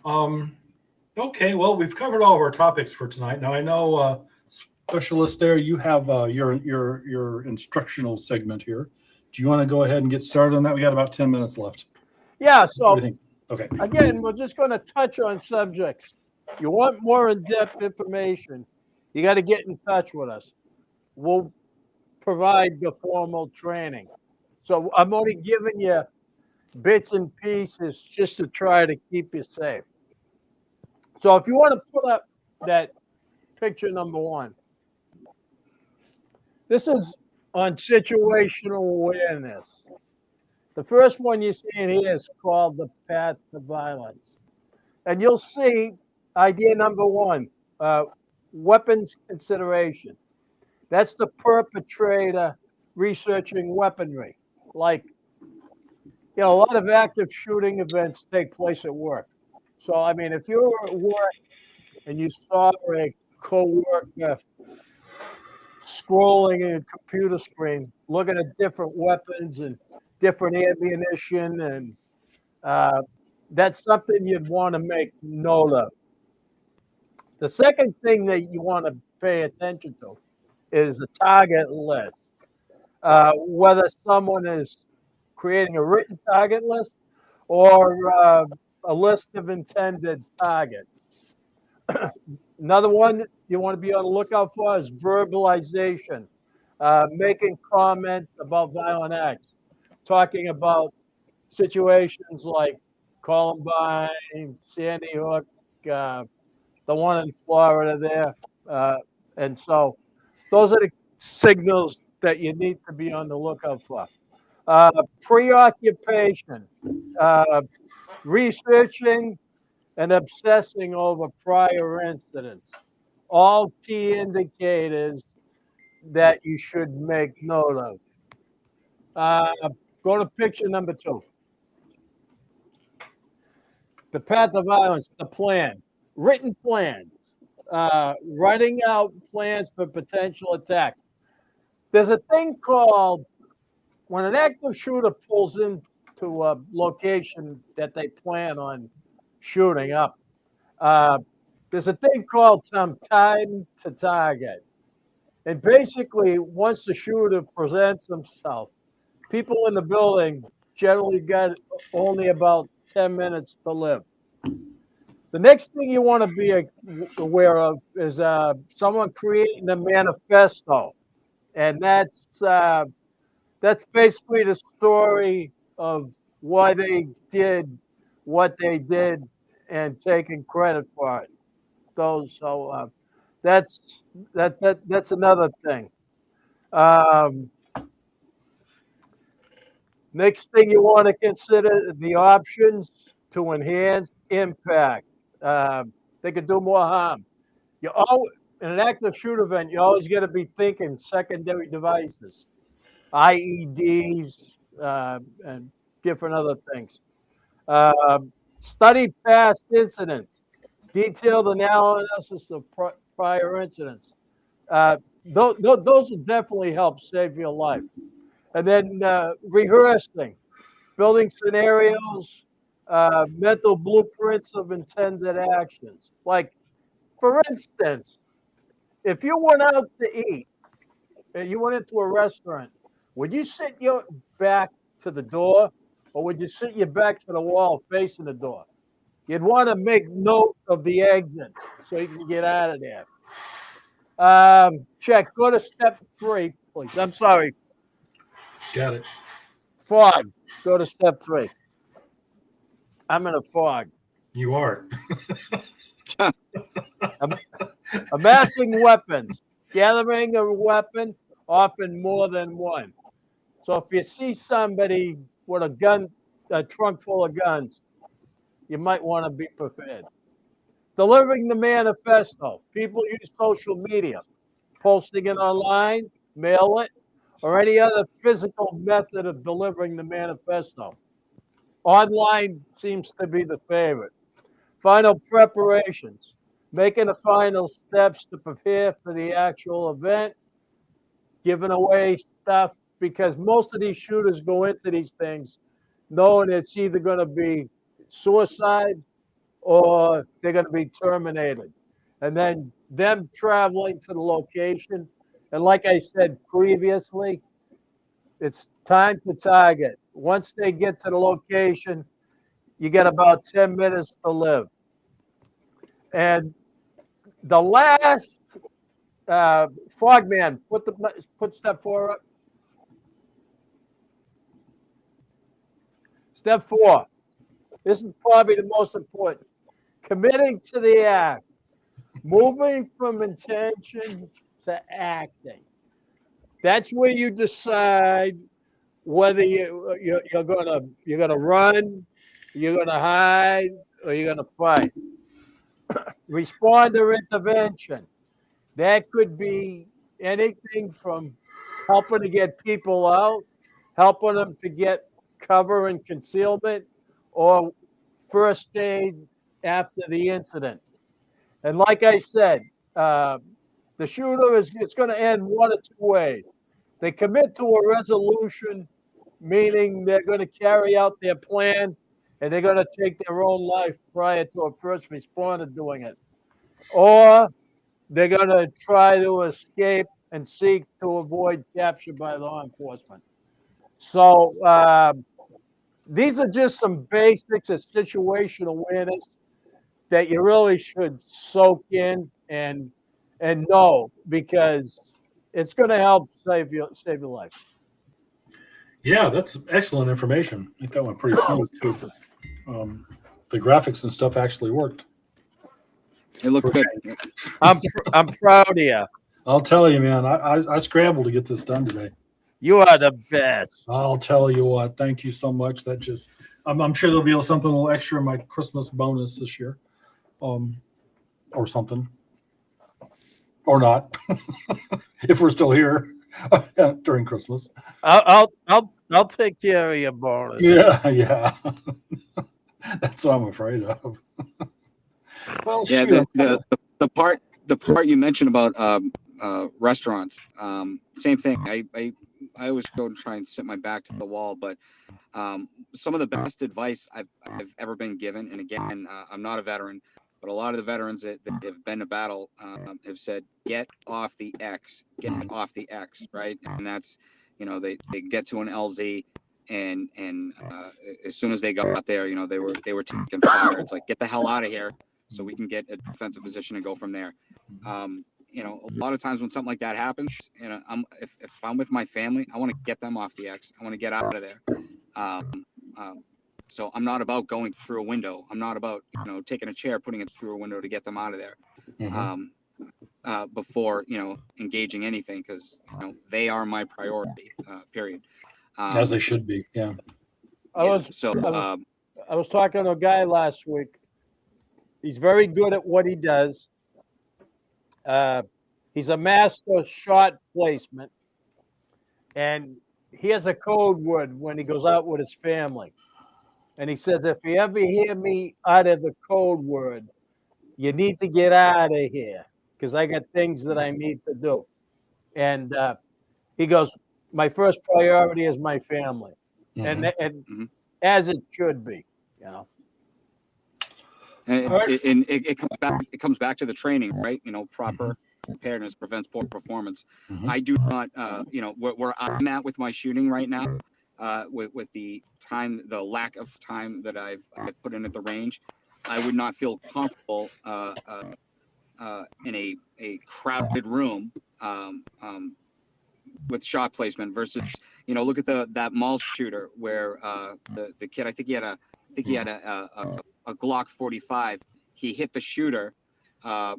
Okay, well, we've covered all of our topics for tonight. Now I know, specialist there, you have your instructional segment here. Do you want to go ahead and get started on that? We got about 10 minutes left. Yeah. So okay. Again, we're just going to touch on subjects. You want more in-depth information, you got to get in touch with us. We'll provide the formal training. So I'm only giving you bits and pieces just to try to keep you safe. So if you want to put up that picture number 1, this is on situational awareness. The first one you see in here is called the path to violence. And you'll see idea number 1, weapons consideration. That's the perpetrator researching weaponry. Like, a lot of active shooting events take place at work. So, I mean, if you're at work and you saw a coworker scrolling in a computer screen, looking at different weapons and different ammunition, and that's something you'd want to make note of. The second thing that you want to pay attention to is the target list. Whether someone is creating a written target list or a list of intended targets. Another one you want to be on the lookout for is verbalization, making comments about violent acts, talking about situations like Columbine, Sandy Hook, the one in Florida there. And so those are the signals that you need to be on the lookout for. Preoccupation, researching and obsessing over prior incidents. All key indicators that you should make note of. Go to picture number 2. The path of violence, the plan, written plans, writing out plans for potential attacks. There's a thing called when an active shooter pulls into a location that they plan on shooting up. There's a thing called time to target. And basically, once the shooter presents himself, people in the building generally got only about 10 minutes to live. The next thing you want to be aware of is someone creating a manifesto. And that's basically the story of why they did what they did and taking credit for it. That's another thing. Next thing you want to consider the options to enhance impact. They could do more harm. In an active shoot event, you always got to be thinking secondary devices, IEDs, and different other things. Study past incidents, detailed analysis of prior incidents. Those will definitely help save your life. And then rehearsing, building scenarios, mental blueprints of intended actions. Like, for instance, if you went out to eat and you went into a restaurant, would you sit your back to the door or would you sit your back to the wall facing the door? You'd want to make note of the exit so you can get out of there. Check. Go to step 3, please. I'm sorry. Got it. Fog. Go to step 3. I'm in a fog. You are. Amassing weapons. Gathering a weapon, often more than one. So if you see somebody with a trunk full of guns, you might want to be prepared. Delivering the manifesto. People use social media, posting it online, mail it, or any other physical method of delivering the manifesto. Online seems to be the favorite. Final preparations. Making the final steps to prepare for the actual event. Giving away stuff, because most of these shooters go into these things knowing it's either going to be suicide or they're going to be terminated. And then them traveling to the location. And like I said previously, it's time to target. Once they get to the location, you get about 10 minutes to live. And the last Fogman, put step 4 up. Step 4. This is probably the most important. Committing to the act. Moving from intention to acting. That's where you decide whether you're gonna run, you're gonna hide, or you're gonna fight. Responder intervention. That could be anything from helping to get people out, helping them to get cover and concealment, or first aid after the incident. And like I said, the shooter it's going to end one of 2 ways. They commit to a resolution, meaning they're going to carry out their plan and they're going to take their own life prior to a first responder doing it. Or they're going to try to escape and seek to avoid capture by law enforcement. So these are just some basics of situational awareness that you really should soak in and know, because it's going to help save your life. Yeah, that's excellent information. I think that went pretty smooth too. The graphics and stuff actually worked. It looked good. I'm proud of you. I'll tell you, man. I scrambled to get this done today. You are the best. I'll tell you what. Thank you so much. That just, I'm sure there'll be something a little extra in my Christmas bonus this year, or something, or not, if we're still here during Christmas. I'll take care of your bonus. Yeah. That's what I'm afraid of. Well, yeah, the part you mentioned about restaurants. Same thing. I always go and try and sit my back to the wall, but some of the best advice I've ever been given, and again, I'm not a veteran, but a lot of the veterans that have been to battle have said, get off the X, right? And that's, they get to an LZ, and as soon as they got out there, they were taking fire. It's like, get the hell out of here, so we can get a defensive position and go from there. A lot of times when something like that happens, if I'm with my family, I want to get them off the X. I want to get out of there. So I'm not about going through a window. I'm not about taking a chair, putting it through a window to get them out of there. Before engaging anything, because they are my priority. Period. As they should be. Yeah. I was talking to a guy last week. He's very good at what he does. He's a master shot placement, and he has a code word when he goes out with his family. And he says, if you ever hear me utter the code word, you need to get out of here because I got things that I need to do. And he goes, my first priority is my family, and as it should be, And it comes back to the training, right? Proper preparedness prevents poor performance. I do not, where I'm at with my shooting right now, with the lack of time that I've put in at the range, I would not feel comfortable in a crowded room with shot placement versus, look at that mall shooter where the kid, I think he had a Glock 45. He hit the shooter, who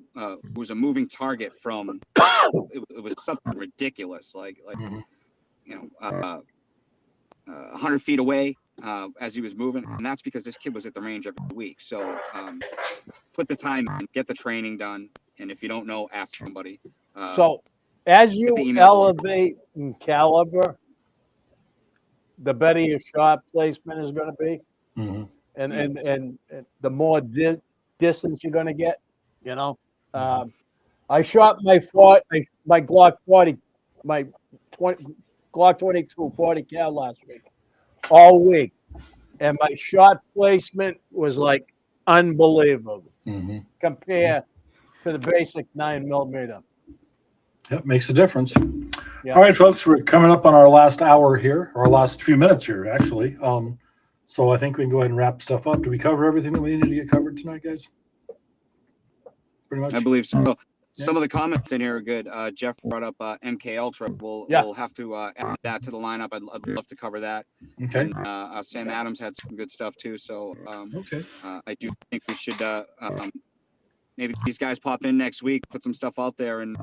was a moving target from, it was something ridiculous, like 100 feet away as he was moving. And that's because this kid was at the range every week. So put the time in, get the training done. And if you don't know, ask somebody. So as you elevate in caliber, the better your shot placement is going to be. And the more distance you're going to get, I shot my Glock 40, my Glock 22 40 cal last week, all week, and my shot placement was like unbelievable compared to the basic 9mm. Yep, makes a difference. All right, folks, we're coming up on our last hour here, or our last few minutes here, actually. So I think we can go ahead and wrap stuff up. Did we cover everything that we needed to get covered tonight, guys? Pretty much. I believe so. Some of the comments in here are good. Jeff brought up MK Ultra. We'll have to add that to the lineup. I'd love to cover that. Okay. And, Sam Adams had some good stuff too. So I do think we should maybe these guys pop in next week, put some stuff out there, and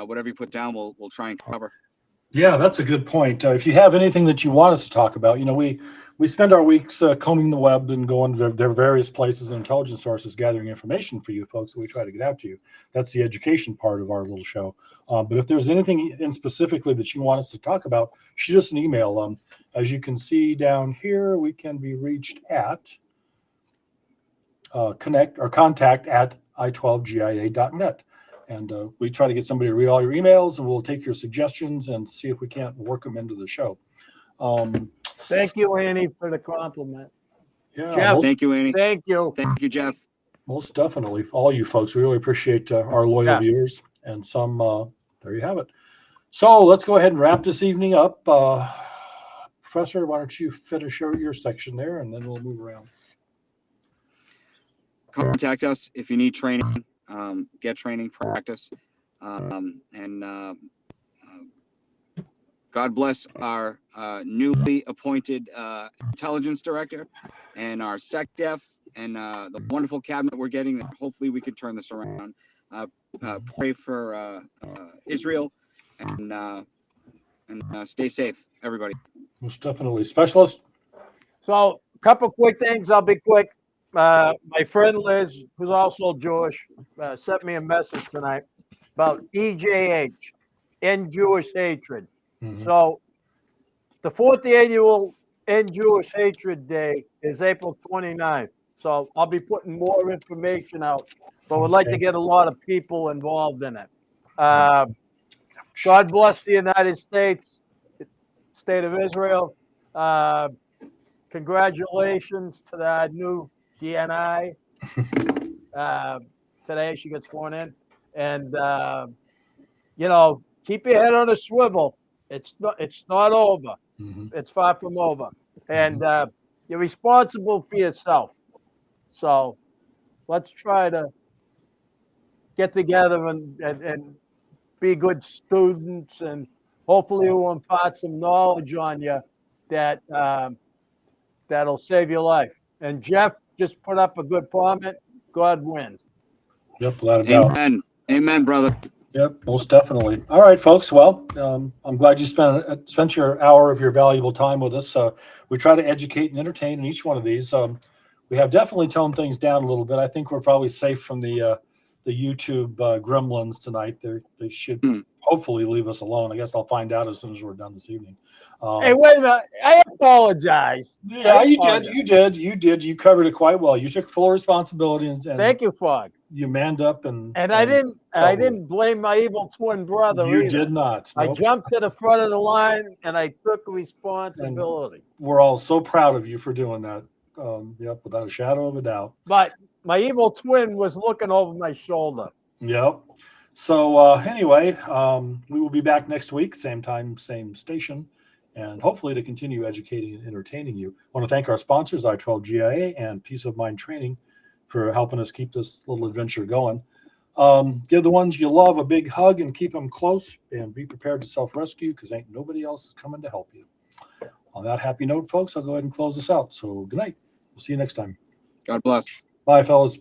whatever you put down, we'll try and cover. Yeah, that's a good point. If you have anything that you want us to talk about, we spend our weeks combing the web and going to their various places and intelligence sources, gathering information for you folks that we try to get out to you. That's the education part of our little show. But if there's anything in specifically that you want us to talk about, shoot us an email. As you can see down here, we can be reached at contact at i12gia.net. And we try to get somebody to read all your emails, and we'll take your suggestions and see if we can't work them into the show. Thank you, Annie, for the compliment. Yeah, Jeff, thank you, Annie. Thank you, Jeff. Most definitely, all you folks. We really appreciate our loyal viewers, and some. There you have it. So let's go ahead and wrap this evening up. Professor, why don't you finish your section there, and then we'll move around. Contact us if you need training. Get training, practice, and God bless our newly appointed intelligence director and our SecDef and the wonderful cabinet we're getting. Hopefully we can turn this around. Pray for Israel and stay safe, everybody. Most definitely. Specialist? So a couple quick things. I'll be quick. My friend Liz, who's also Jewish, sent me a message tonight about EJH, End Jewish Hatred. So the 4th annual End Jewish Hatred Day is April 29th. So I'll be putting more information out, but would like to get a lot of people involved in it. God bless the United States, state of Israel. Congratulations to that new DNI. Today she gets sworn in, and keep your head on a swivel. It's not over. Mm-hmm. It's far from over, and you're responsible for yourself. So let's try to get together and be good students, and hopefully we'll impart some knowledge on you that that'll save your life. And Jeff just put up a good comment. God wins. Yep, without a doubt. Amen. Amen, brother. Yep, most definitely. All right, folks. Well, I'm glad you spent your hour of your valuable time with us. We try to educate and entertain in each one of these. We have definitely toned things down a little bit. I think we're probably safe from the YouTube gremlins tonight. They should hopefully leave us alone. I guess I'll find out as soon as we're done this evening. Hey, wait a minute. I apologize. Yeah, you did. You covered it quite well. You took full responsibility, and thank you, Fogg. You manned up, and I didn't blame my evil twin brother. You either. did not. I Nope. jumped to the front of the line and I took responsibility. And we're all so proud of you for doing that. Yep, without a shadow of a doubt. But my evil twin was looking over my shoulder. Yep. So anyway, we will be back next week, same time, same station, and hopefully to continue educating and entertaining you. I want to thank our sponsors, I-12GIA and Peace of Mind Training, for helping us keep this little adventure going. Give the ones you love a big hug and keep them close, and be prepared to self-rescue, because ain't nobody else is coming to help you. On that happy note, folks, I'll go ahead and close this out. So good night. We'll see you next time. God bless. Bye, fellas.